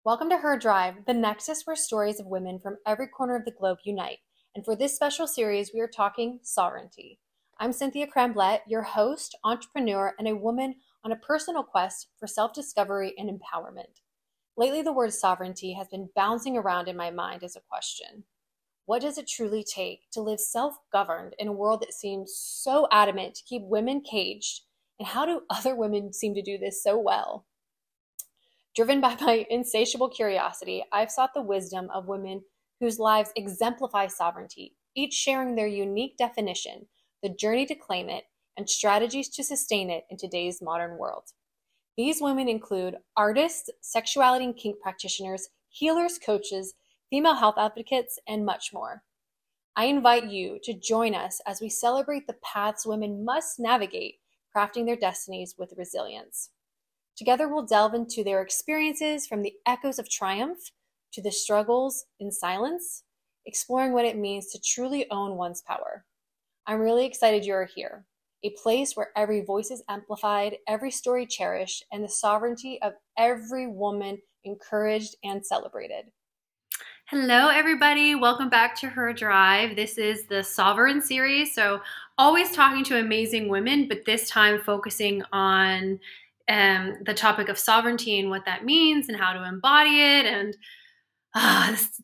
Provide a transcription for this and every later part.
Welcome to Her Drive, the nexus where stories of women from every corner of the globe unite. And for this special series, we are talking sovereignty. I'm Cynthia Cramblett, your host, entrepreneur, and a woman on a personal quest for self-discovery and empowerment. Lately, the word sovereignty has been bouncing around in my mind as a question. What does it truly take to live self-governed in a world that seems so adamant to keep women caged? And how do other women seem to do this so well? Driven by my insatiable curiosity, I've sought the wisdom of women whose lives exemplify sovereignty, each sharing their unique definition, the journey to claim it, and strategies to sustain it in today's modern world. These women include artists, sexuality and kink practitioners, healers, coaches, female health advocates, and much more. I invite you to join us as we celebrate the paths women must navigate, crafting their destinies with resilience. Together, we'll delve into their experiences from the echoes of triumph to the struggles in silence, exploring what it means to truly own one's power. I'm really excited you're here, a place where every voice is amplified, every story cherished, and the sovereignty of every woman encouraged and celebrated. Hello, everybody. Welcome back to Her Drive. This is the Sovereign series. So always talking to amazing women, but this time focusing on the topic of sovereignty and what that means and how to embody it. And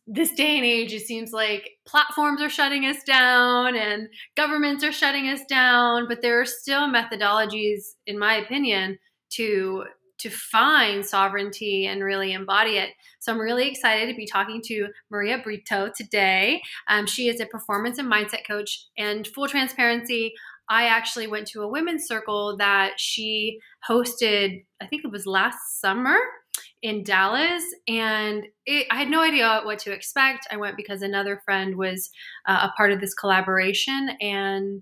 this day and age, it seems like platforms are shutting us down and governments are shutting us down, but there are still methodologies, in my opinion, to find sovereignty and really embody it. So I'm really excited to be talking to Maria Brito today. She is a performance and mindset coach, and full transparency, I actually went to a women's circle that she hosted, I think it was last summer in Dallas, and I had no idea what to expect. I went because another friend was a part of this collaboration, and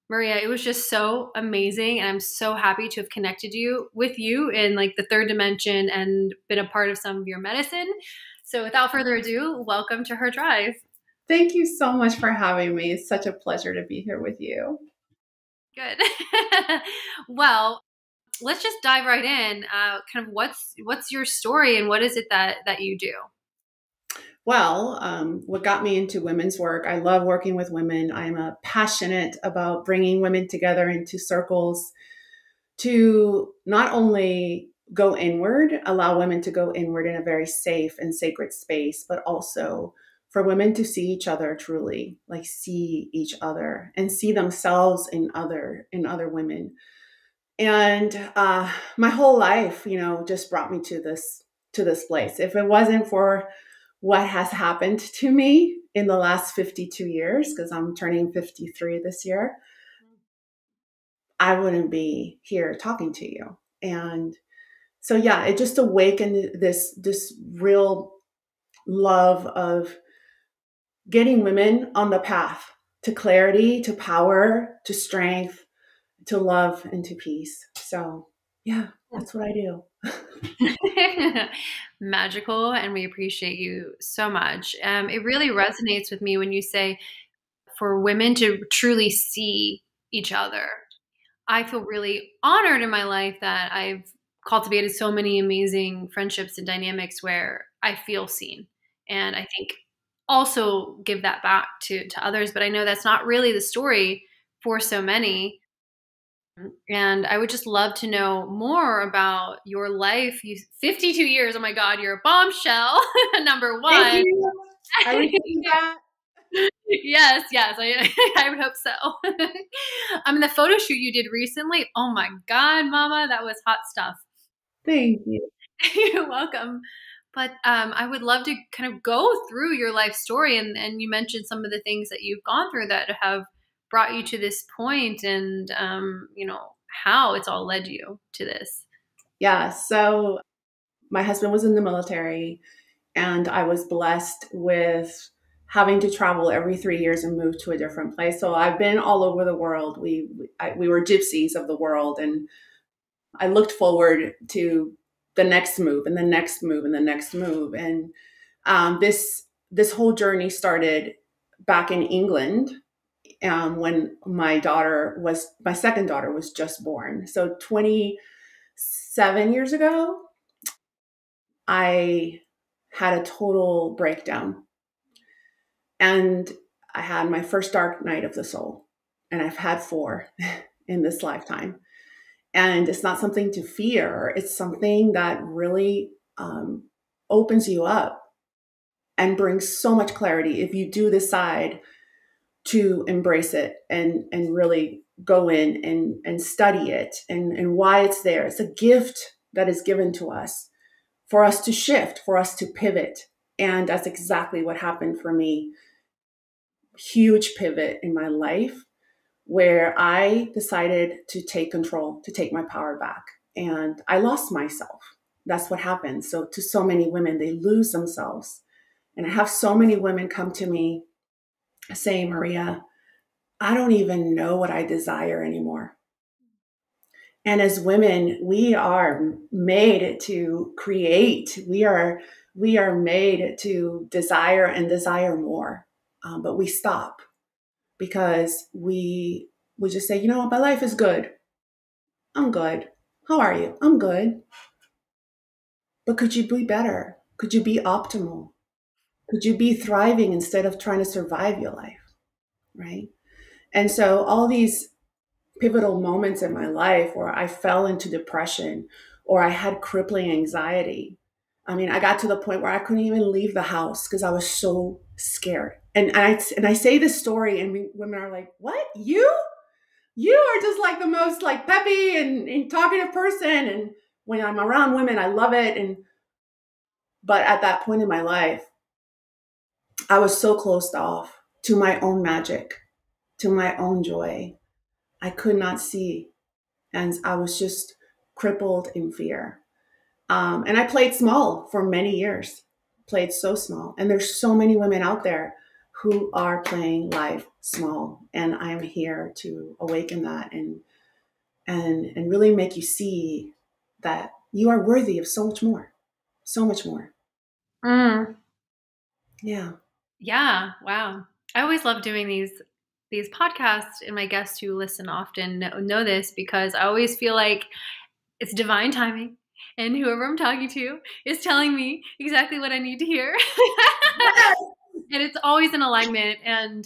Maria, it was just so amazing, and I'm so happy to have connected with you in like the third dimension and been a part of some of your medicine. So without further ado, welcome to Her Drive. Thank you so much for having me. It's such a pleasure to be here with you. Good. Well, let's just dive right in. Kind of what's your story and what is it that you do? Well, what got me into women's work, I love working with women. I'm passionate about bringing women together into circles to not only go inward, allow women to go inward in a very safe and sacred space, but also for women to see each other truly, like see each other and see themselves in other women. And my whole life, just brought me to this place. If it wasn't for what has happened to me in the last 52 years, because I'm turning 53 this year, I wouldn't be here talking to you. And so, yeah, it just awakened this real love of getting women on the path to clarity, to power, to strength, to love, and to peace. So, yeah, that's what I do. Magical, and we appreciate you so much. It really resonates with me when you say for women to truly see each other. I feel really honored in my life that I've cultivated so many amazing friendships and dynamics where I feel seen. And I think also give that back to others. But I know that's not really the story for so many. And I would just love to know more about your life. 52 years. Oh my God, you're a bombshell. Number one. Thank you. I received that. Yes, I would hope so. I mean, the photo shoot you did recently. Oh my God, Mama, that was hot stuff. Thank you. You're welcome. But I would love to kind of go through your life story, and you mentioned some of the things that you've gone through that have brought you to this point, and how it's all led you to this. Yeah. So my husband was in the military, and I was blessed with having to travel every 3 years and move to a different place. So I've been all over the world. We were gypsies of the world, and I looked forward to the next move and the next move and the next move. And this whole journey started back in England when my second daughter was just born. So 27 years ago. I had a total breakdown. And I had my first dark night of the soul. And I've had 4 in this lifetime. And it's not something to fear. It's something that really opens you up and brings so much clarity if you do decide to embrace it and really go in and study it and why it's there. It's a gift that is given to us for us to shift, for us to pivot. And that's exactly what happened for me. Huge pivot in my life where I decided to take control, to take my power back. And I lost myself. That's what happened. So to so many women, they lose themselves. And I have so many women come to me saying, Maria, I don't even know what I desire anymore. And as women, we are made to create. We are made to desire and desire more. But we stop because we just say, you know what, my life is good. I'm good. How are you? I'm good. But could you be better? Could you be optimal? Could you be thriving instead of trying to survive your life? Right. And so all these pivotal moments in my life where I fell into depression or I had crippling anxiety. I mean, I got to the point where I couldn't even leave the house because I was so scared. And I say this story and women are like, what? You are just like the most like peppy and talkative person. And when I'm around women, I love it. But at that point in my life, I was so closed off to my own magic, to my own joy. I could not see. And I was just crippled in fear. And I played small for many years, played so small. And there's so many women out there who are playing life small. And I am here to awaken that and really make you see that you are worthy of so much more, so much more. Mm. Yeah. Yeah. Wow. I always love doing these podcasts, and my guests who listen often know this because I always feel like it's divine timing, and whoever I'm talking to is telling me exactly what I need to hear. And it's always in alignment. And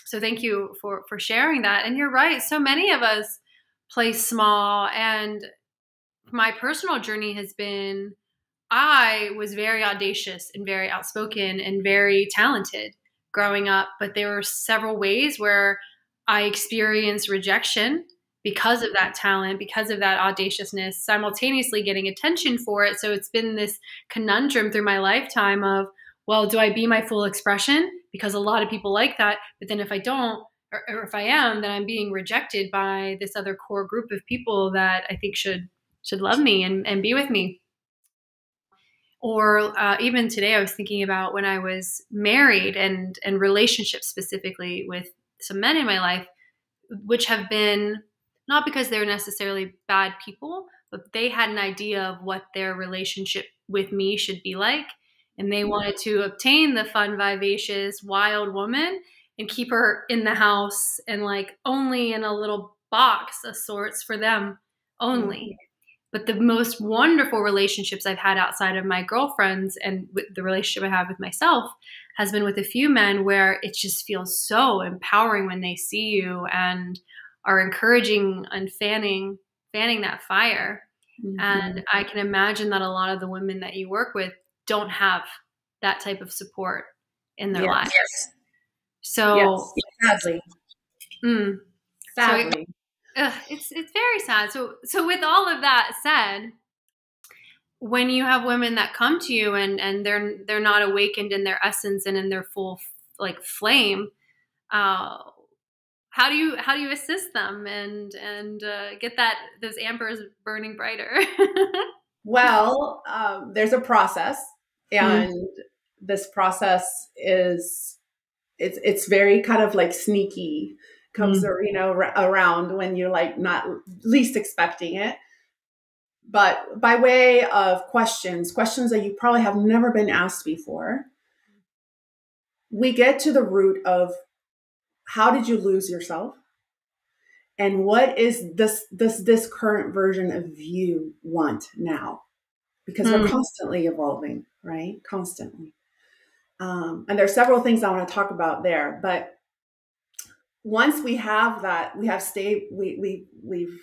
so thank you for sharing that. And you're right. So many of us play small. And my personal journey has been, I was very audacious and very outspoken and very talented growing up. But there were several ways where I experienced rejection because of that talent, because of that audaciousness, simultaneously getting attention for it. So it's been this conundrum through my lifetime of, well, do I be my full expression? Because a lot of people like that. But then if I don't, or if I am, then I'm being rejected by this other core group of people that I think should love me and be with me. Or even today, I was thinking about when I was married and relationships specifically with some men in my life, which have been not because they're necessarily bad people, but they had an idea of what their relationship with me should be like. And they wanted to obtain the fun, vivacious, wild woman and keep her in the house and like only in a little box of sorts for them only. But the most wonderful relationships I've had outside of my girlfriends and with the relationship I have with myself has been with a few men where it just feels so empowering when they see you and are encouraging and fanning that fire. Mm-hmm. And I can imagine that a lot of the women that you work with don't have that type of support in their lives. So sadly. Sadly. So it's very sad. So with all of that said, when you have women that come to you and they're not awakened in their essence and in their full like flame, how do you assist them and get those ambers burning brighter? Well, there's a process, and this process is it's very kind of like sneaky, comes around when you're like not least expecting it. But by way of questions that you probably have never been asked before, we get to the root of how did you lose yourself? And what is this current version of you want now? because we're constantly evolving, right? Constantly. And there's several things I want to talk about there, but once we have that, we've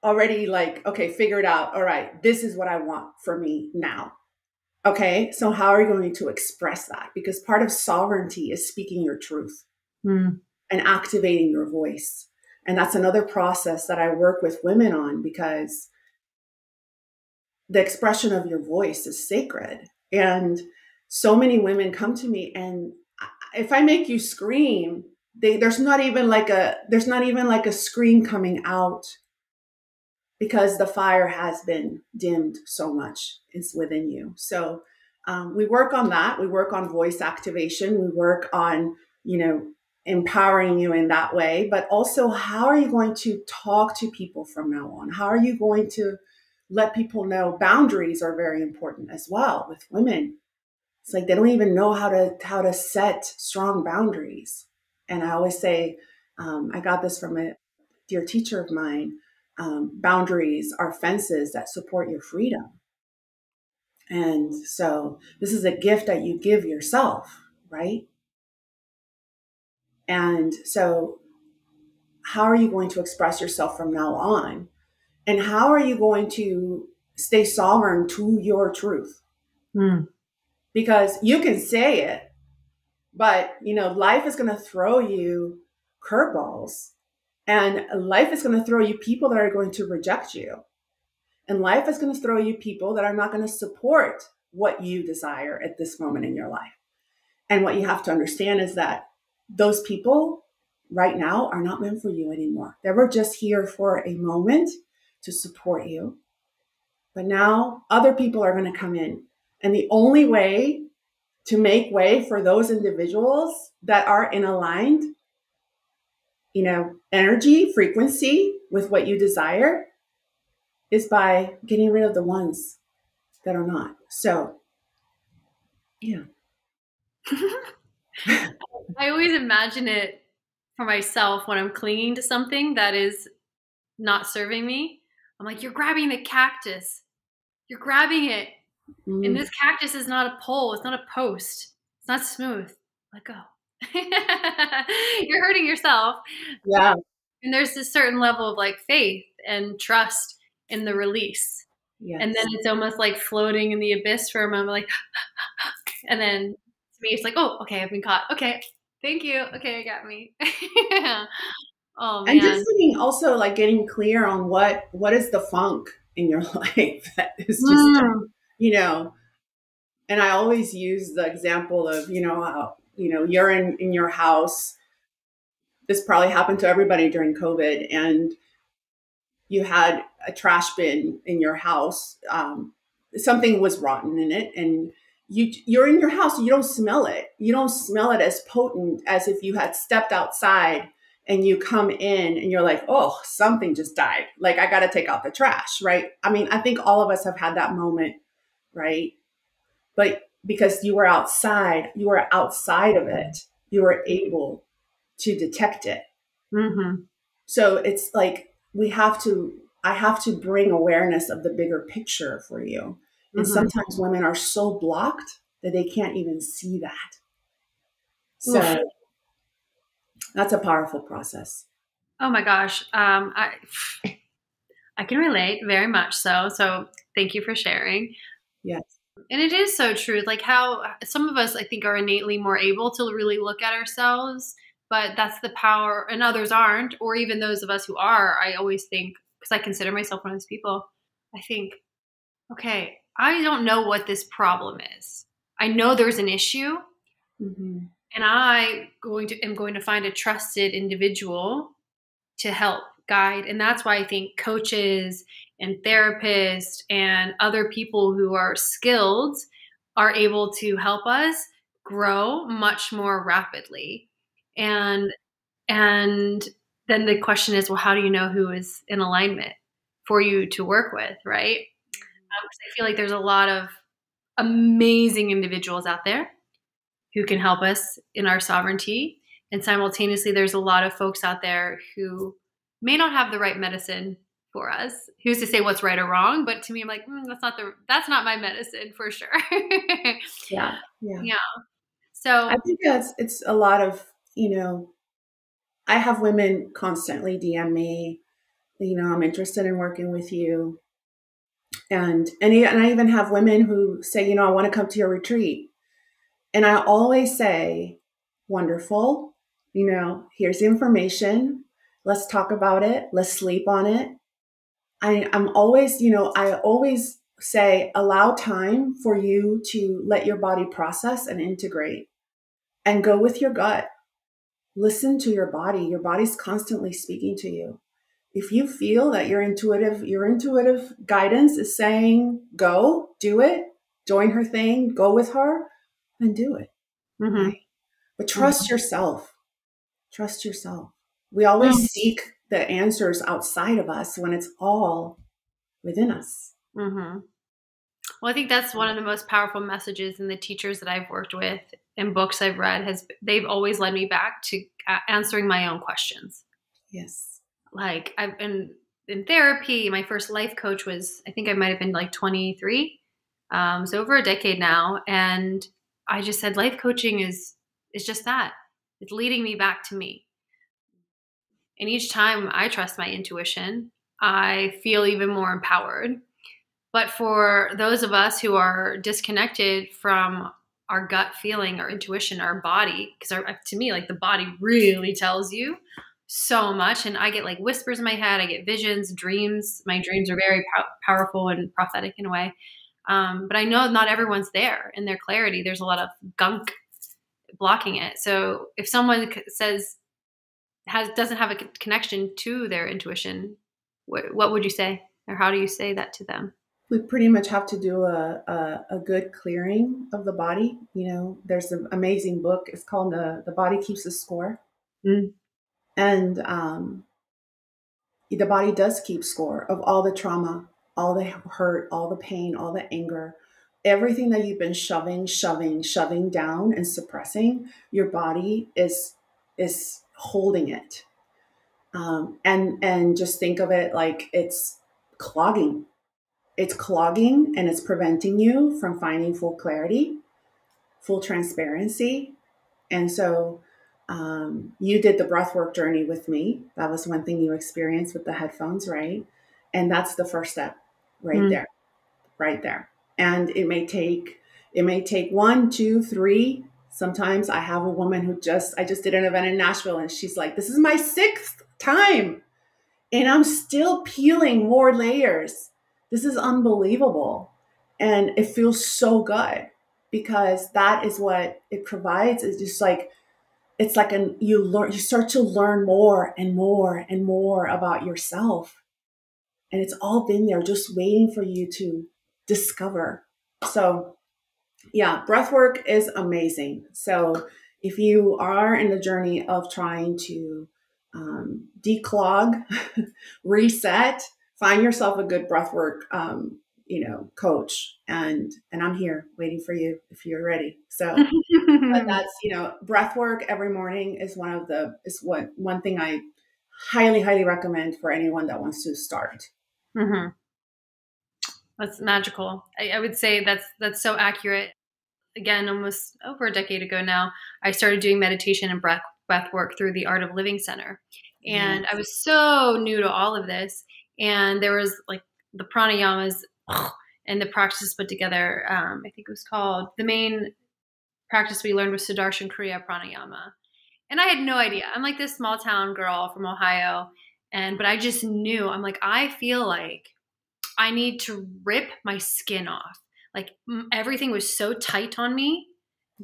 already like, okay, figured out, all right, this is what I want for me now. Okay, so how are you going to express that? Because part of sovereignty is speaking your truth and activating your voice. And that's another process that I work with women on, because the expression of your voice is sacred. And so many women come to me, and if I make you scream, there's not even like a scream coming out, because the fire has been dimmed so much is within you. So we work on that. We work on voice activation. We work on, empowering you in that way. But also, how are you going to talk to people from now on? How are you going to let people know boundaries are very important as well with women? It's like they don't even know how to set strong boundaries. And I always say, I got this from a dear teacher of mine. Boundaries are fences that support your freedom. And so this is a gift that you give yourself, right? And so how are you going to express yourself from now on? And how are you going to stay sovereign to your truth? Because you can say it, but life is going to throw you curveballs, and life is going to throw you people that are going to reject you. And life is going to throw you people that are not going to support what you desire at this moment in your life. And what you have to understand is that those people right now are not meant for you anymore. They were just here for a moment to support you. But now other people are going to come in. And the only way to make way for those individuals that are in aligned, energy, frequency with what you desire is by getting rid of the ones that are not. So, yeah. I always imagine it for myself when I'm clinging to something that is not serving me. I'm like, you're grabbing the cactus. You're grabbing it. And this cactus is not a pole. It's not a post. It's not smooth. Let go. You're hurting yourself. Yeah. And there's this certain level of like faith and trust in the release. Yes. And then it's almost like floating in the abyss for a moment, like, and then to me, it's like, oh, okay, I've been caught. Okay, thank you. Okay, I got me. Oh man. And just getting clear on what is the funk in your life that is just, and I always use the example of, how, you're in your house. This probably happened to everybody during COVID, and you had a trash bin in your house. Something was rotten in it, and you're in your house. You don't smell it. You don't smell it as potent as if you had stepped outside and you come in and you're like, oh, something just died. Like, I got to take out the trash, right? I mean, I think all of us have had that moment, right? But because you were outside of it, you were able to detect it. Mm-hmm. So it's like I have to bring awareness of the bigger picture for you. And sometimes women are so blocked that they can't even see that. So that's a powerful process. Oh my gosh. I can relate very much so. So thank you for sharing. Yes. And it is so true. Like how some of us, I think, are innately more able to really look at ourselves, but that's the power, and others aren't, or even those of us who are. I always think, because I consider myself one of those people, I think, okay, I don't know what this problem is. I know there's an issue, and am going to find a trusted individual to help guide. And that's why I think coaches and therapists and other people who are skilled are able to help us grow much more rapidly. And then the question is, well, how do you know who is in alignment for you to work with, right? Because I feel like there's a lot of amazing individuals out there who can help us in our sovereignty. And simultaneously, there's a lot of folks out there who may not have the right medicine for us. Who's to say what's right or wrong? But to me, I'm like, that's not my medicine for sure. Yeah. Yeah. Yeah. I So, think it's a lot of, I have women constantly DM me, I'm interested in working with you. And I even have women who say, I want to come to your retreat. And I always say, wonderful, here's the information. Let's talk about it. Let's sleep on it. I'm always, I always say, allow time for you to let your body process and integrate and go with your gut. Listen to your body. Your body's constantly speaking to you. If you feel that your intuitive guidance is saying, go, do it, join her thing, go with her, then do it. mm-hmm, Right. But mm-hmm, trust yourself. Trust yourself. We always seek the answers outside of us when it's all within us. mm-hmm. Well, I think that's one of the most powerful messages, and the teachers that I've worked with and books I've read they've always led me back to answering my own questions. Yes. Like I've been in therapy. My first life coach was, I think I might have been like 23. So over a decade now. And I just said, life coaching is just that. It's leading me back to me. And each time I trust my intuition, I feel even more empowered. But for those of us who are disconnected from our gut feeling, our intuition, our body, because to me, like the body really tells you so much. And I get like whispers in my head, I get visions, dreams. My dreams are very powerful and prophetic in a way. But I know not everyone's there in their clarity. There's a lot of gunk blocking it. So if someone doesn't have a connection to their intuition, what would you say, or how do you say that to them? We pretty much have to do a good clearing of the body. There's an amazing book. It's called The Body Keeps the Score. Mm. And the body does keep score of all the trauma, all the hurt, all the pain, all the anger, everything that you've been shoving down and suppressing. Your body is holding it, and just think of it like it's clogging. It's clogging, and it's preventing you from finding full clarity, full transparency. And so you did the breathwork journey with me. That was one thing you experienced with the headphones, right? And that's the first step right Mm. there, right there. And it may take 1, 2, 3. Sometimes I have a woman I just did an event in Nashville, and she's like, this is my 6th time and I'm still peeling more layers. This is unbelievable. And it feels so good because that is what it provides. It's just like, you start to learn more and more and more about yourself. And it's all been there just waiting for you to discover. So yeah, breath work is amazing. So if you are in the journey of trying to declog, reset, find yourself a good breathwork, coach, and I'm here waiting for you if you're ready. So, but that's breath work every morning is one thing I highly, highly recommend for anyone that wants to start. Mm-hmm. That's magical. I would say that's so accurate. Again, almost over a decade ago now, I started doing meditation and breath work through the Art of Living Center. And I Yes. was so new to all of this. And there was like the pranayamas and the practices put together. I think it was called, the main practice we learned was Sudarshan Kriya Pranayama. And I had no idea. I'm like this small town girl from Ohio. But I just knew, I'm like, I feel like I need to rip my skin off. Like everything was so tight on me.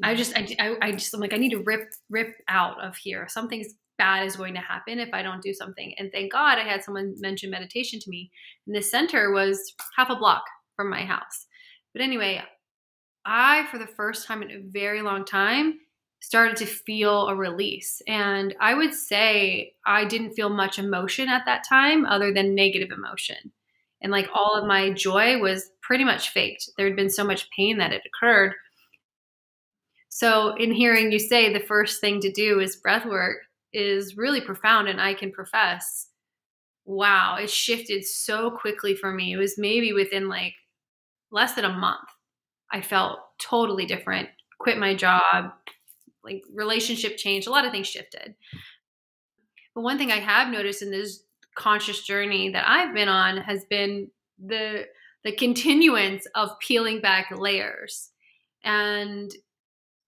I'm like, I need to rip out of here. Something bad is going to happen if I don't do something. And thank God I had someone mention meditation to me. And this center was half a block from my house. But anyway, I, for the first time in a very long time, started to feel a release. And I would say I didn't feel much emotion at that time other than negative emotion. And like all of my joy was pretty much faked. There had been so much pain that had occurred. So in hearing you say the first thing to do is breath work is really profound, and I can profess wow, it shifted so quickly for me. It was maybe within like less than a month. I felt totally different, quit my job, like relationship changed, a lot of things shifted. But one thing I have noticed in this conscious journey that I've been on has been the continuance of peeling back layers. And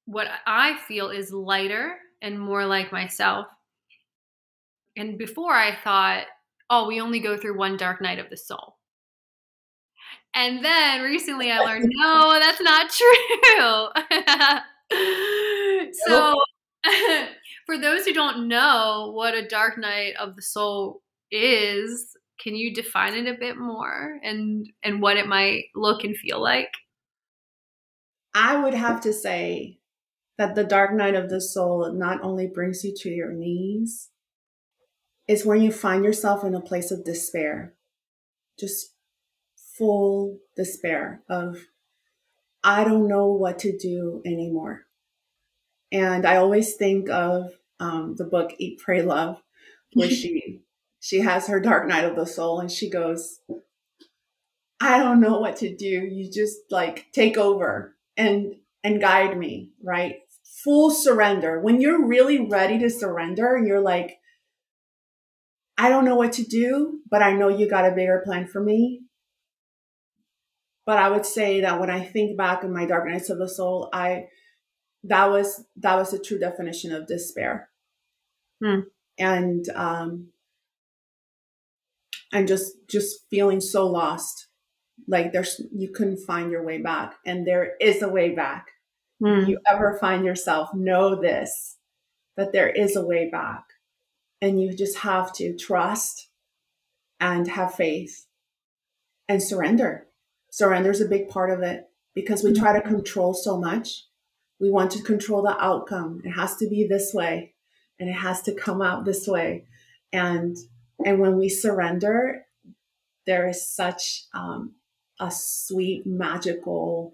what I feel is lighter and more like myself. And before I thought, oh, we only go through one dark night of the soul. And then recently I learned, no, that's not true. So for those who don't know what a dark night of the soul is, can you define it a bit more and what it might look and feel like? I would have to say that the dark night of the soul not only brings you to your knees, it's when you find yourself in a place of despair, just full despair of, I don't know what to do anymore. And I always think of the book Eat, Pray, Love, where she has her dark night of the soul and she goes, I don't know what to do. You just like take over and guide me, right? Full surrender. When you're really ready to surrender and you're like, I don't know what to do, but I know you got a bigger plan for me. But I would say that when I think back in my dark nights of the soul, that was the true definition of despair. And I'm just feeling so lost. Like you couldn't find your way back, and there is a way back. If you ever find yourself, know this, that there is a way back, and you just have to trust and have faith and surrender. Surrender is a big part of it because we try to control so much. We want to control the outcome. It has to be this way and it has to come out this way. And when we surrender, there is such a sweet, magical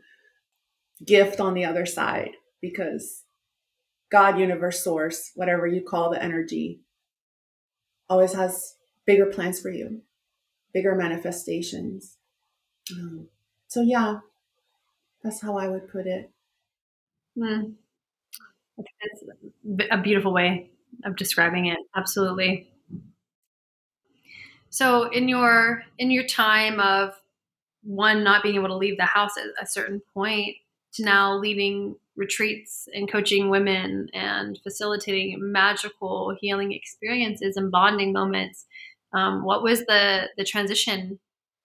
gift on the other side because God, universe, source, whatever you call the energy, always has bigger plans for you, bigger manifestations. So yeah, that's how I would put it. It's a beautiful way of describing it. Absolutely. So in your time of one not being able to leave the house at a certain point to now leading retreats and coaching women and facilitating magical healing experiences and bonding moments, what was the transition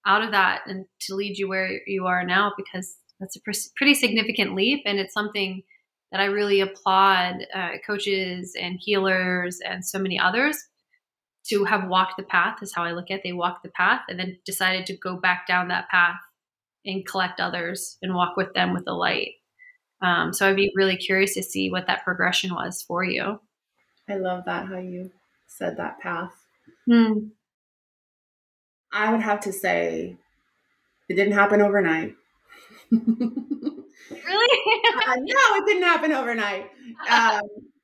out of that and to lead you where you are now? Because that's a pretty significant leap, and it's something that I really applaud coaches and healers and so many others to have walked the path. Is how I look at it. They walked the path and then decided to go back down that path and collect others and walk with them with the light. So I'd be really curious to see what that progression was for you. I love that, how you said that path. I would have to say it didn't happen overnight. Really? No, it didn't happen overnight.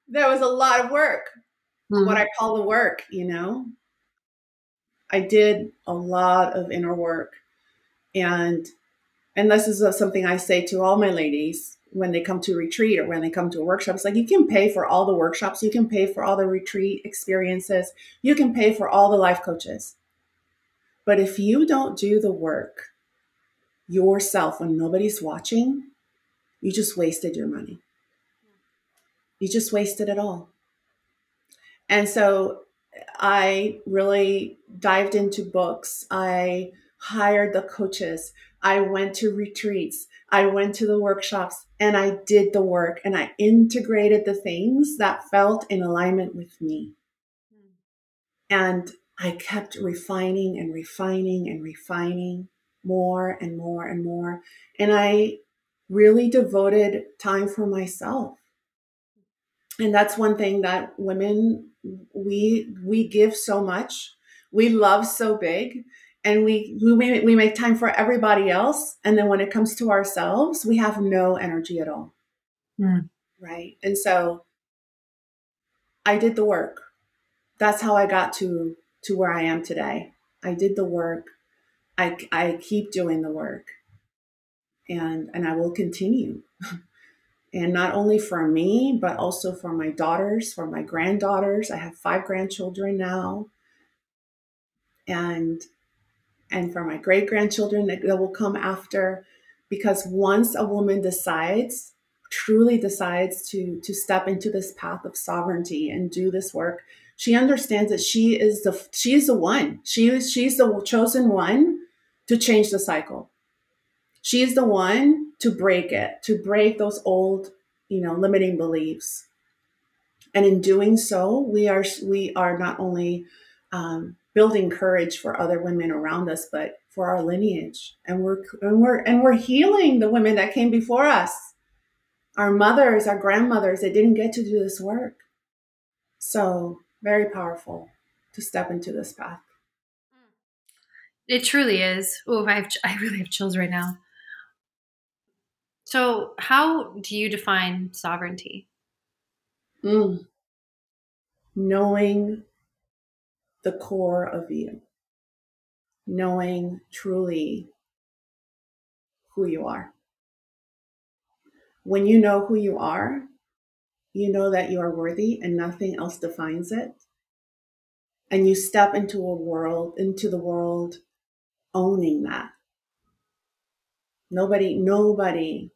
There was a lot of work, what I call the work, I did a lot of inner work. And this is something I say to all my ladies when they come to retreat or when they come to a workshop. It's like, you can pay for all the workshops. You can pay for all the retreat experiences. You can pay for all the life coaches. But if you don't do the work yourself when nobody's watching, you just wasted your money. You just wasted it all. And so I really dived into books. I hired the coaches. I went to retreats. I went to the workshops and I did the work and I integrated the things that felt in alignment with me. And I kept refining and refining and refining more and more and more. And I really devoted time for myself. And that's one thing that women, we give so much. We love so big. And we make time for everybody else. And then when it comes to ourselves, we have no energy at all. Right. And so I did the work. That's how I got to to where I am today. I did the work. I keep doing the work, and I will continue. And not only for me, but also for my daughters, for my granddaughters. I have 5 grandchildren now, and for my great grandchildren that will come after. Because once a woman truly decides to step into this path of sovereignty and do this work, she understands that she's the one. She's the chosen one to change the cycle. She's the one to break it, to break those old, limiting beliefs. And in doing so, we are not only building courage for other women around us, but for our lineage. And we're healing the women that came before us, our mothers, our grandmothers that didn't get to do this work. So very powerful to step into this path. It truly is. Oh, I really have chills right now. So, how do you define sovereignty? Knowing the core of you, knowing truly who you are. When you know who you are, you know that you are worthy and nothing else defines it. And you step into the world owning that. Nobody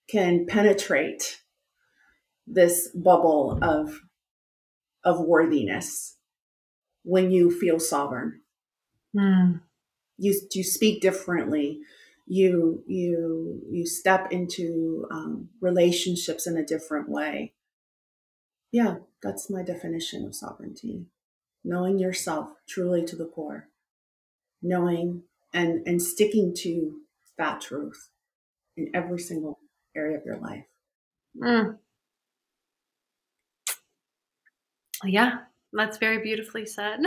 can penetrate this bubble of worthiness when you feel sovereign. You speak differently. You step into relationships in a different way. Yeah, that's my definition of sovereignty. Knowing yourself truly to the core, knowing and sticking to that truth in every single area of your life. Yeah, that's very beautifully said.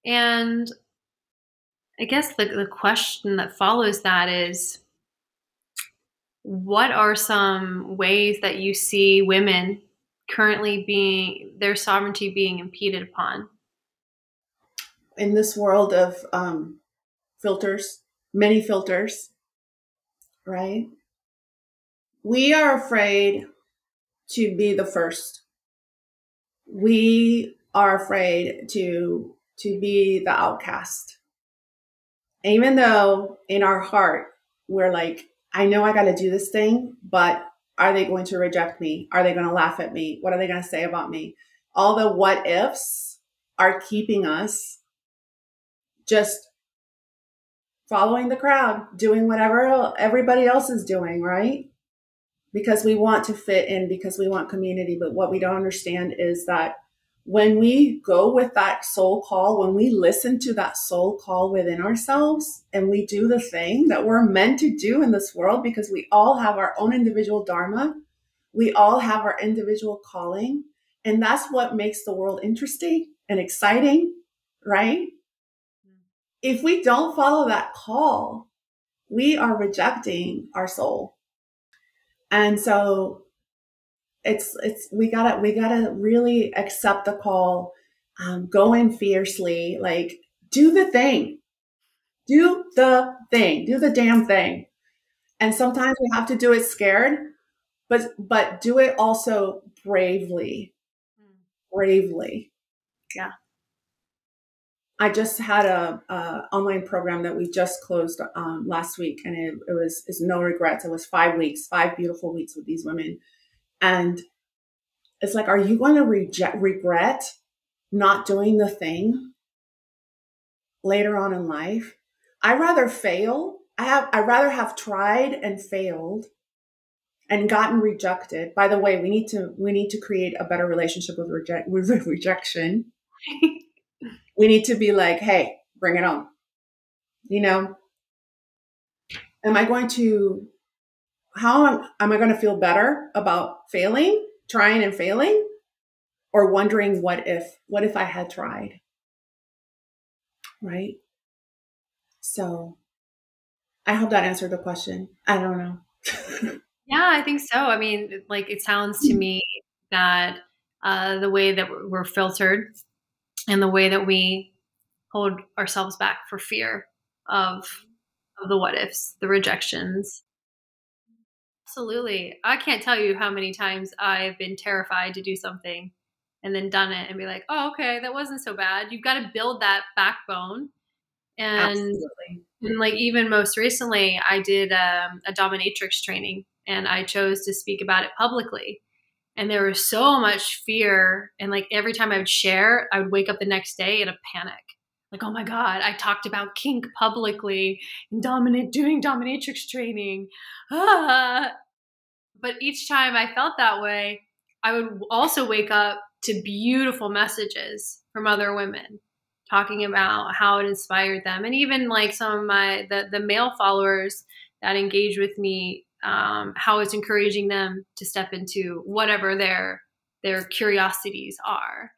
And I guess the question that follows that is, what are some ways that you see women currently their sovereignty being impeded upon? In this world of filters, many filters, right? We are afraid to be the first. We are afraid to be the outcast. Even though in our heart, we're like, I know I got to do this thing, but are they going to reject me? Are they going to laugh at me? What are they going to say about me? All the what ifs are keeping us just following the crowd, doing whatever everybody else is doing, right? Because we want to fit in, because we want community. But what we don't understand is that when we go with that soul call, when we listen to that soul call within ourselves and we do the thing that we're meant to do in this world, because we all have our own individual dharma, we all have our individual calling. And that's what makes the world interesting and exciting, right? If we don't follow that call, we are rejecting our soul. And so we gotta really accept the call, go in fiercely, like do the thing, do the damn thing. And sometimes we have to do it scared, but do it also bravely. Yeah. I just had a online program that we just closed last week, and it's no regrets. It was 5 weeks, 5 beautiful weeks with these women, and it's like, are you going to regret not doing the thing later on in life? I'd rather fail. I'd rather have tried and failed and gotten rejected. By the way, we need to create a better relationship with rejection. We need to be like, hey, bring it on. How am I going to feel better about trying and failing, or wondering what if I had tried? Right? So I hope that answered the question. I don't know. Yeah, I think so. I mean, like, it sounds to me that the way that we're filtered and the way that we hold ourselves back for fear of the what ifs, the rejections. Absolutely. I can't tell you how many times I've been terrified to do something and then done it and be like, oh, okay, that wasn't so bad. You've got to build that backbone. Absolutely. And like even most recently, I did a dominatrix training and I chose to speak about it publicly. And there was so much fear. And like every time I would share, I would wake up the next day in a panic. Like, oh my God, I talked about kink publicly and doing dominatrix training. Ah. But each time I felt that way, I would also wake up to beautiful messages from other women talking about how it inspired them. And even like some of the male followers that engage with me, how it's encouraging them to step into whatever their curiosities are.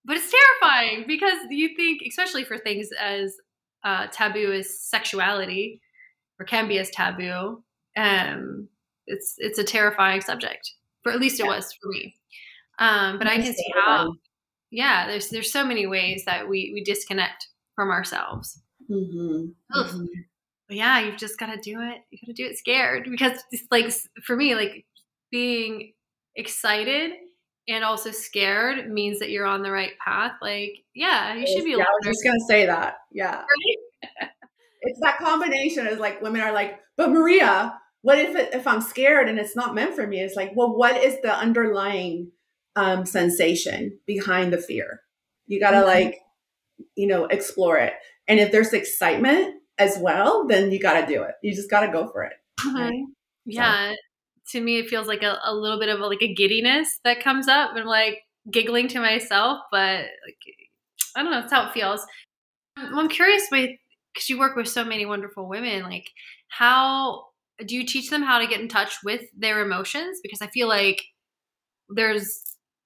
But it's terrifying because you think, especially for things as taboo as sexuality, or can be as taboo, it's a terrifying subject. For at least it was for me. But I can see how, yeah, there's so many ways that we disconnect from ourselves. Mm-hmm. Mm-hmm. But yeah, you've just got to do it. You got to do it scared because it's like for me, like being excited and also scared means that you're on the right path. Like, yeah, you should be. Yeah, I was just gonna say that. Yeah, right? It's that combination. Is like women are like, but Maria, what if I'm scared and it's not meant for me? It's like, well, what is the underlying sensation behind the fear? You gotta like, explore it. And if there's excitement as well, then you gotta do it. You just gotta go for it. Right? Yeah. So. To me, it feels like a little bit of like a giddiness that comes up, and I'm like giggling to myself, but like, I don't know, that's how it feels. I'm curious because you work with so many wonderful women, like how do you teach them how to get in touch with their emotions? Because I feel like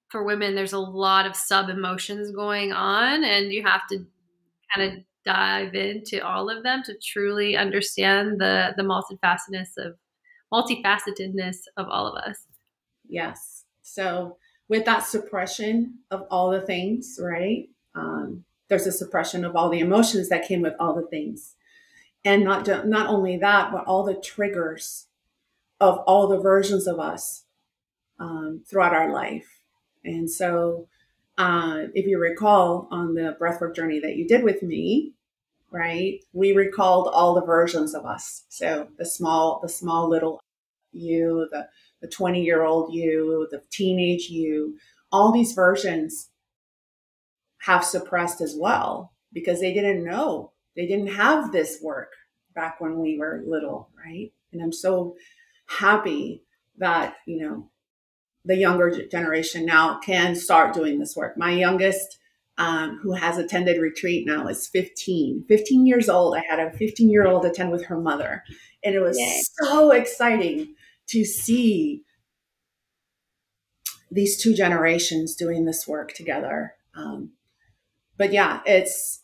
for women, there's a lot of sub emotions going on, and you have to kind of dive into all of them to truly understand the multifacetedness of all of us. Yes. So with that suppression of all the things, right? There's a suppression of all the emotions that came with all the things, and not only that, but all the triggers of all the versions of us throughout our life. And so, if you recall on the breathwork journey that you did with me, right, we recalled all the versions of us. So the small little you, the 20-year-old you, the teenage you, all these versions have suppressed as well because they didn't know. They didn't have this work back when we were little, right? And I'm so happy that, the younger generation now can start doing this work. My youngest, who has attended retreat now, is 15 years old. I had a 15-year-old attend with her mother. And it was so exciting to see these two generations doing this work together. But yeah, it's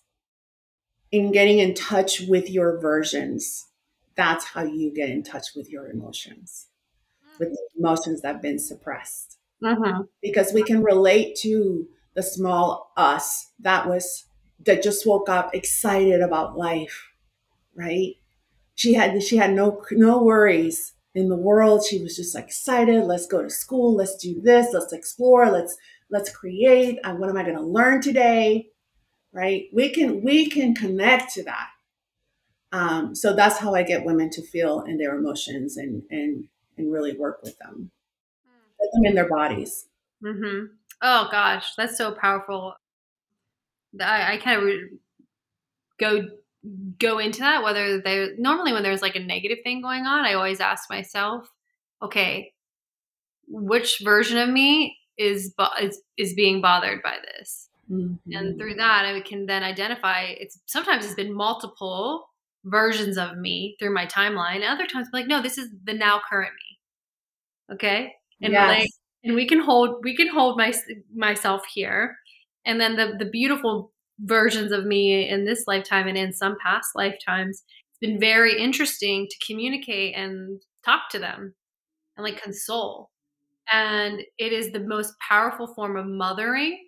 in getting in touch with your versions. That's how you get in touch with your emotions, with the emotions that have been suppressed. Mm-hmm. Because we can relate to the small us that just woke up excited about life, right? She had no worries in the world. She was just excited. Let's go to school. Let's do this. Let's explore. Let's create. What am I going to learn today? Right? We can connect to that. So that's how I get women to feel in their emotions and really work with them, put them in their bodies. Mm-hmm. Oh gosh, that's so powerful. I kind of go into that, whether normally when there's like a negative thing going on, I always ask myself, okay, which version of me is being bothered by this? Mm-hmm. And through that, I can then identify sometimes it's been multiple versions of me through my timeline. And other times I'm like, no, this is the now current me. Okay. And and we can hold myself here. And then the beautiful versions of me in this lifetime and in some past lifetimes, it's been very interesting to communicate and talk to them and like console. And it is the most powerful form of mothering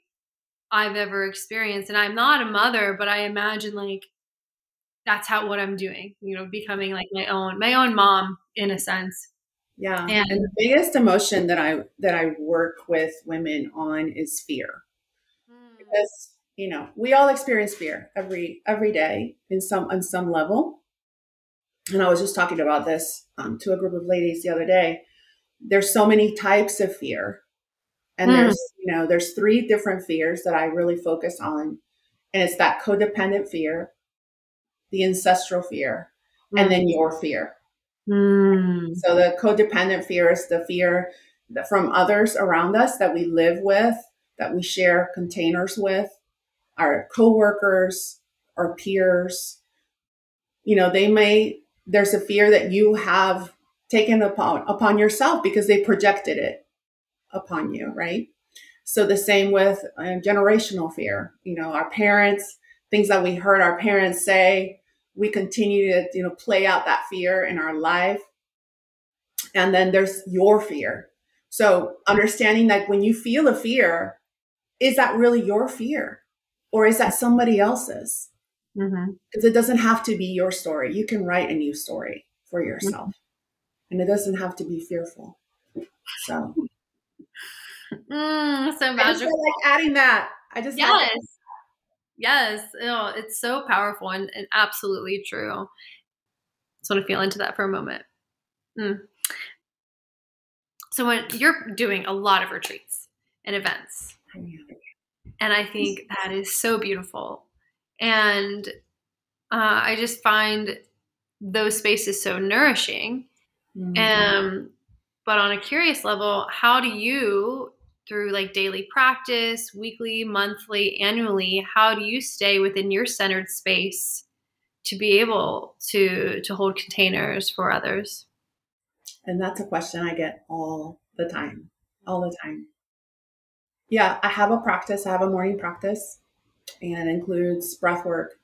I've ever experienced. And I'm not a mother, but I imagine like that's what I'm doing, becoming like my own mom in a sense. Yeah. And And the biggest emotion that I work with women on is fear. Because, we all experience fear every day on some level. And I was just talking about this to a group of ladies the other day. There's so many types of fear. And mm, there's three different fears that I really focus on. And it's that codependent fear, the ancestral fear, and mm, then your fear. mm, So the codependent fear is the fear that from others around us that we live with, that we share containers with, our coworkers, our peers. There's a fear that you have taken upon yourself because they projected it upon you, right? So the same with generational fear. Our parents, things that we heard our parents say, we continue to play out that fear in our life. And then there's your fear. So understanding that when you feel a fear, is that really your fear, or is that somebody else's? mm-hmm. Because it doesn't have to be your story. You can write a new story for yourself, and it doesn't have to be fearful. So So I just magical. felt like adding that. I just had to. Yes. Yes. Oh, it's so powerful and absolutely true. Just want to feel into that for a moment. Mm. So when you're doing a lot of retreats and events, and I think that is so beautiful. And I just find those spaces so nourishing. Mm. But on a curious level, how do you, through like daily practice, weekly, monthly, annually, how do you stay within your centered space to be able to hold containers for others? And that's a question I get all the time, all the time. Yeah, I have a practice. I have a morning practice, and it includes breath work.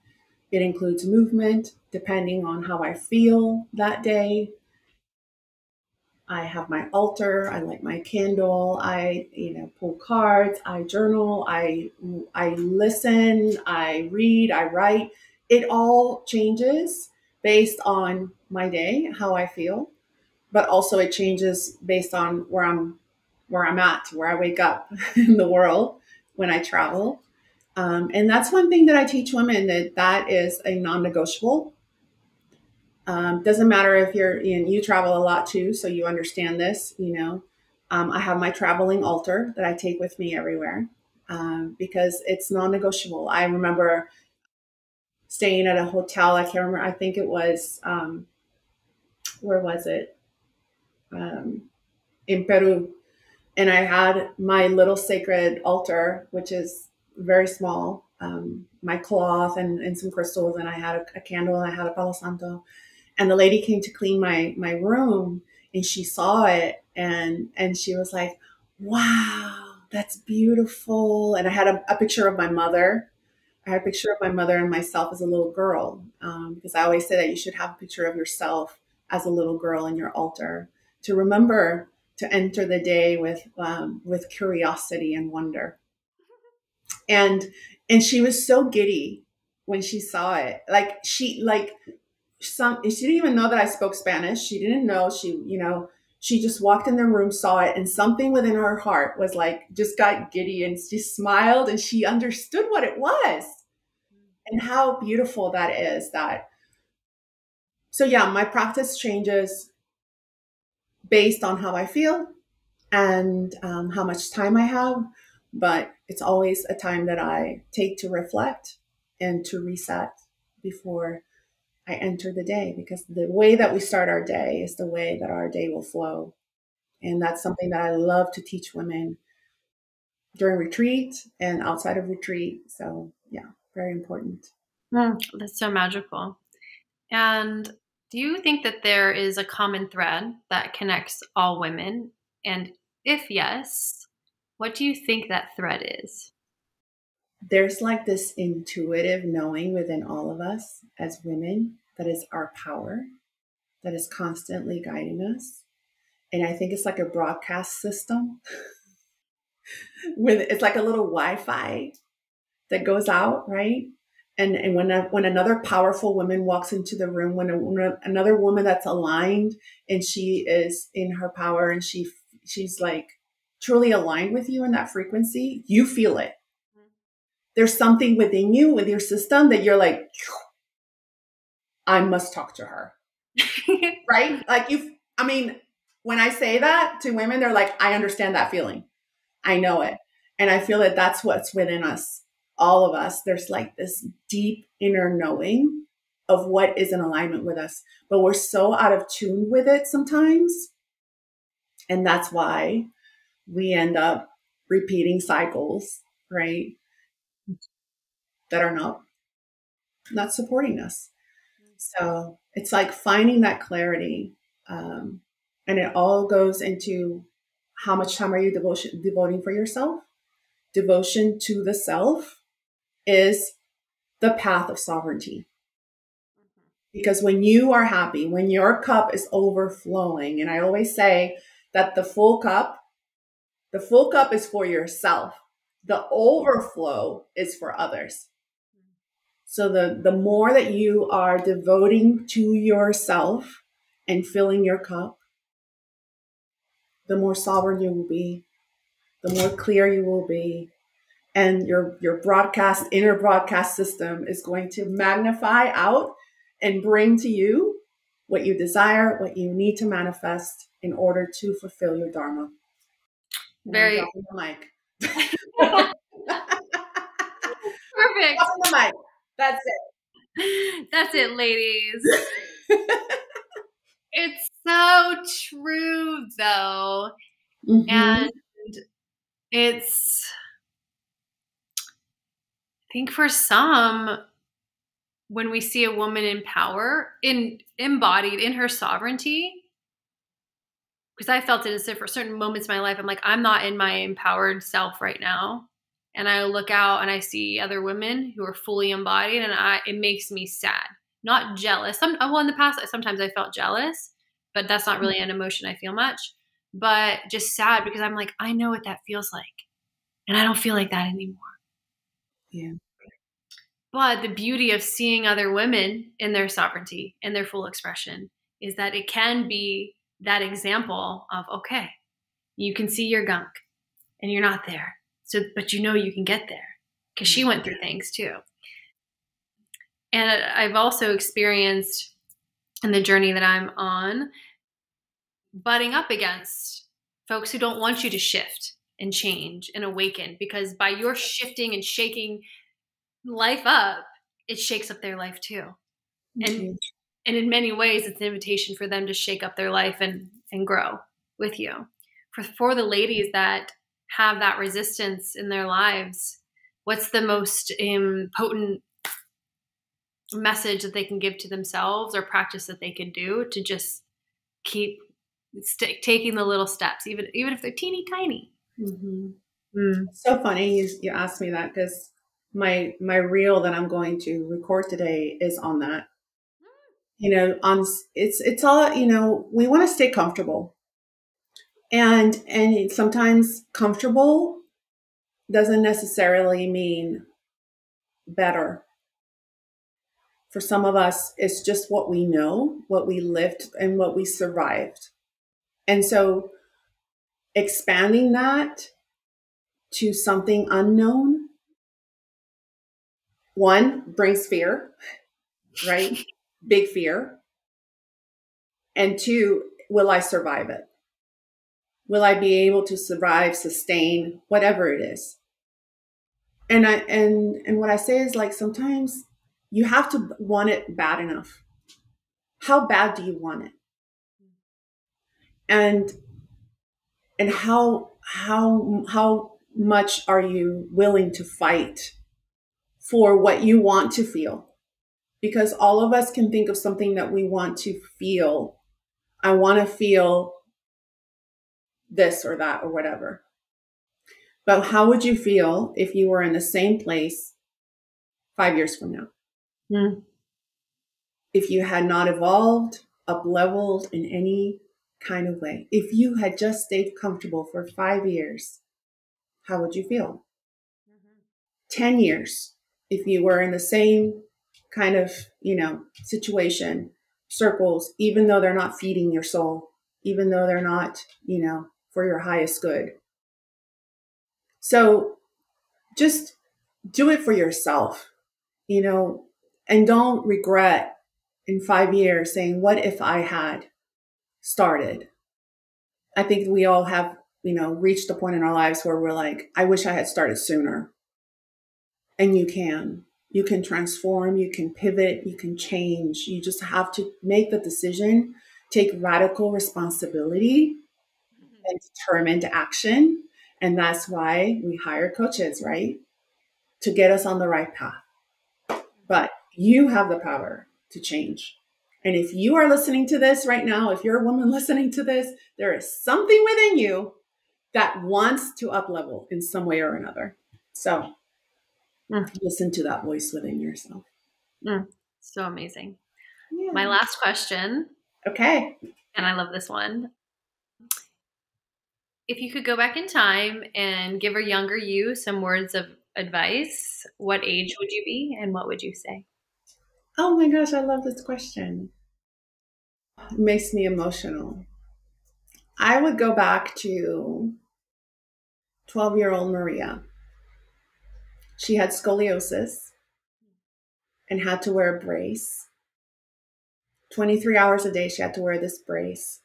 It includes movement, depending on how I feel that day. I have my altar. I light my candle. I, pull cards. I journal. I listen. I read. I write. It all changes based on my day, how I feel, but also it changes based on where I'm at, where I wake up in the world when I travel. And that's one thing that I teach women, that is a non-negotiable. Doesn't matter if you travel a lot too, so you understand this. I have my traveling altar that I take with me everywhere because it's non-negotiable. I remember staying at a hotel. I can't remember. I think it was where was it? In Peru, and I had my little sacred altar, which is very small, my cloth and some crystals, and I had a candle, and I had a Palo Santo. And the lady came to clean my room, and she saw it, and she was like, "Wow, that's beautiful." And I had a picture of my mother. I had a picture of my mother and myself as a little girl, because I always say that you should have a picture of yourself as a little girl in your altar to remember to enter the day with curiosity and wonder. And she was so giddy when she saw it. She didn't even know that I spoke Spanish. She didn't know. She just walked in the room, saw it, and something within her heart was like, just got giddy, and she smiled, and she understood what it was and how beautiful that is. So yeah, my practice changes based on how I feel and how much time I have, but it's always a time that I take to reflect and to reset before I enter the day, because the way that we start our day is the way that our day will flow. And that's something that I love to teach women during retreat and outside of retreat. So, yeah, very important. That's so magical. And do you think that there is a common thread that connects all women? And if yes, what do you think that thread is? There's like this intuitive knowing within all of us as women that is our power, that is constantly guiding us. And I think it's like a broadcast system with, it's like a little Wi-Fi that goes out, right? And when another powerful woman walks into the room, when another woman that's aligned and she is in her power and she's like truly aligned with you in that frequency, you feel it. There's something within you, with your system, that you're like, I must talk to her. Right? Like I mean, when I say that to women, they're like, I understand that feeling. I know it. And I feel that that's what's within us, all of us. There's like this deep inner knowing of what is in alignment with us, but we're so out of tune with it sometimes. And that's why we end up repeating cycles, right? That are not supporting us. So it's like finding that clarity. And it all goes into how much time are you devoting for yourself? Devotion to the self is the path of sovereignty. Because when you are happy, when your cup is overflowing, and I always say that the full cup is for yourself. The overflow is for others. So the more that you are devoting to yourself and filling your cup, the more sovereign you will be, the more clear you will be. And your inner broadcast system is going to magnify out and bring to you what you desire, what you need to manifest in order to fulfill your dharma. Very dropping the mic. Perfect. Dropping the mic. That's it. That's it, ladies. It's so true, though. Mm-hmm. And it's, I think for some, when we see a woman in power, embodied in her sovereignty, because I felt it as if for certain moments in my life, I'm like, I'm not in my empowered self right now. And I look out and I see other women who are fully embodied, and it makes me sad, not jealous. In the past, sometimes I felt jealous, but that's not really an emotion I feel much, but just sad because I'm like, I know what that feels like, and I don't feel like that anymore. Yeah. But the beauty of seeing other women in their sovereignty, in their full expression, is that it can be that example of, okay, you can see your gunk and you're not there. So, but you know you can get there because she went through things too. And I've also experienced in the journey that I'm on, butting up against folks who don't want you to shift and change and awaken, because by your shifting and shaking life up, it shakes up their life too. And in many ways, it's an invitation for them to shake up their life and grow with you. For the ladies that have that resistance in their lives, what's the most potent message that they can give to themselves or practice that they can do to just keep taking the little steps, even if they're teeny tiny? Mm-hmm. It's so funny you asked me that, because my reel that I'm going to record today is on that. It's all, we want to stay comfortable. And sometimes comfortable doesn't necessarily mean better. For some of us, it's just what we know, what we lived, and what we survived. And so expanding that to something unknown, one, brings fear, right? Big fear. And two, will I survive it? Will I be able to survive, sustain, whatever it is? And what I say is, like, sometimes you have to want it bad enough. How bad do you want it? And how much are you willing to fight for what you want to feel? Because all of us can think of something that we want to feel. I want to feel this or that or whatever. But how would you feel if you were in the same place 5 years from now? If you had not evolved, up-leveled in any kind of way. If you had just stayed comfortable for 5 years, how would you feel? 10 years, if you were in the same kind of, situation, circles, even though they're not feeding your soul, even though they're not, for your highest good. So just do it for yourself, and don't regret in 5 years saying, what if I had started? I think we all have, reached a point in our lives where we're like, I wish I had started sooner. And you can. You can transform, you can pivot, you can change. You just have to make the decision, take radical responsibility, and determined action. And that's why we hire coaches, right? To get us on the right path. But you have the power to change. And if you are listening to this right now, if you're a woman listening to this, there is something within you that wants to up level in some way or another. So listen to that voice within yourself. So amazing. Yeah. My last question. Okay. And I love this one. If you could go back in time and give a younger you some words of advice, what age would you be and what would you say? Oh my gosh, I love this question. It makes me emotional. I would go back to 12-year-old Maria. She had scoliosis and had to wear a brace. 23 hours a day, she had to wear this brace.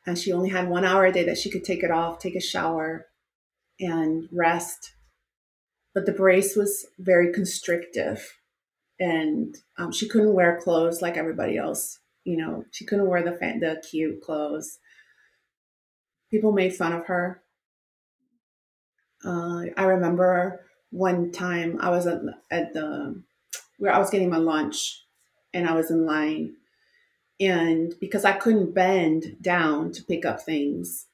And she only had 1 hour a day that she could take it off, take a shower, and rest. But the brace was very constrictive. And she couldn't wear clothes like everybody else. She couldn't wear the cute clothes. People made fun of her. I remember one time I was at the where I was getting my lunch, and I was in line, and because I couldn't bend down to pick up things,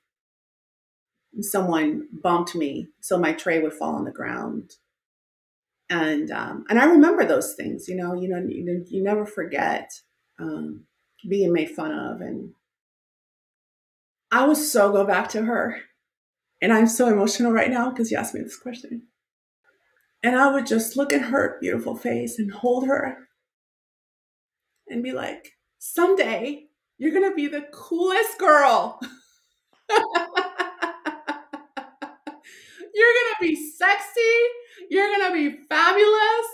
someone bumped me, so my tray would fall on the ground. And I remember those things. You never forget being made fun of, and I would so go back to her. And I'm so emotional right now because you asked me this question. And I would just look at her beautiful face and hold her and be like, someday you're going to be the coolest girl. You're going to be sexy. You're going to be fabulous.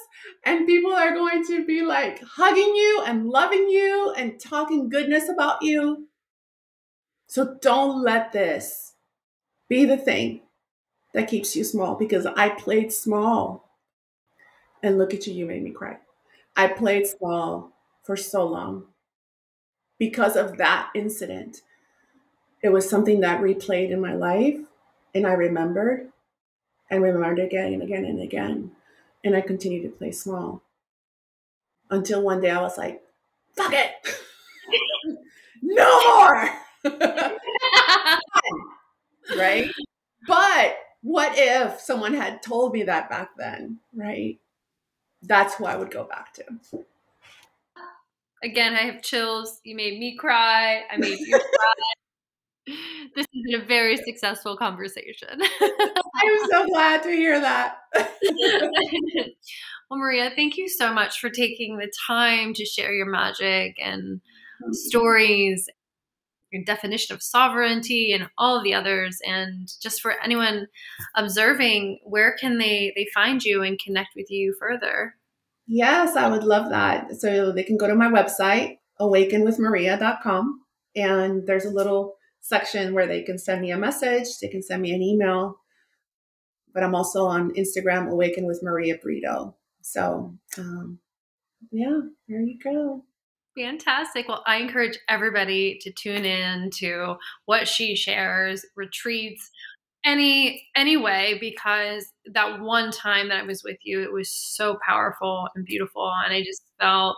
And people are going to be like hugging you and loving you and talking goodness about you. So don't let this be the thing that keeps you small, because I played small. And look at you, you made me cry. I played small for so long because of that incident. It was something that replayed in my life, and I remembered and remembered again and again and again. And I continued to play small until one day I was like, fuck it. No more. Right? But what if someone had told me that back then, right? That's who I would go back to. Again, I have chills. You made me cry. I made you cry. This has been a very successful conversation. I'm so glad to hear that. Well, Maria, thank you so much for taking the time to share your magic and stories, your definition of sovereignty, and all of the others. And just for anyone observing, where can they find you and connect with you further? Yes, I would love that. So they can go to my website, awakenwithmaria.com, and there's a little section where they can send me a message. They can send me an email. But I'm also on Instagram, Awaken with Maria Brito. So, yeah, there you go. Fantastic. Well, I encourage everybody to tune in to what she shares, retreats, any way, because that one time that I was with you, it was so powerful and beautiful, and I just felt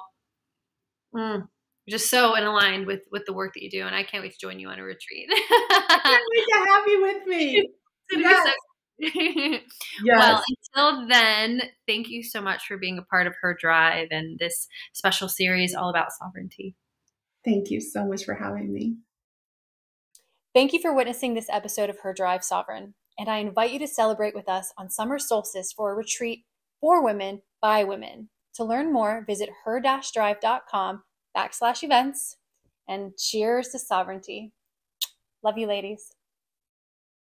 just so in aligned with the work that you do, and I can't wait to join you on a retreat. I can't wait to have you with me. Yes. Yes. Well, until then, thank you so much for being a part of Her Drive and this special series all about sovereignty. Thank you so much for having me. Thank you for witnessing this episode of Her Drive Sovereign, and I invite you to celebrate with us on summer solstice for a retreat for women by women. To learn more, visit her-drive.com/events, and cheers to sovereignty. Love you, ladies.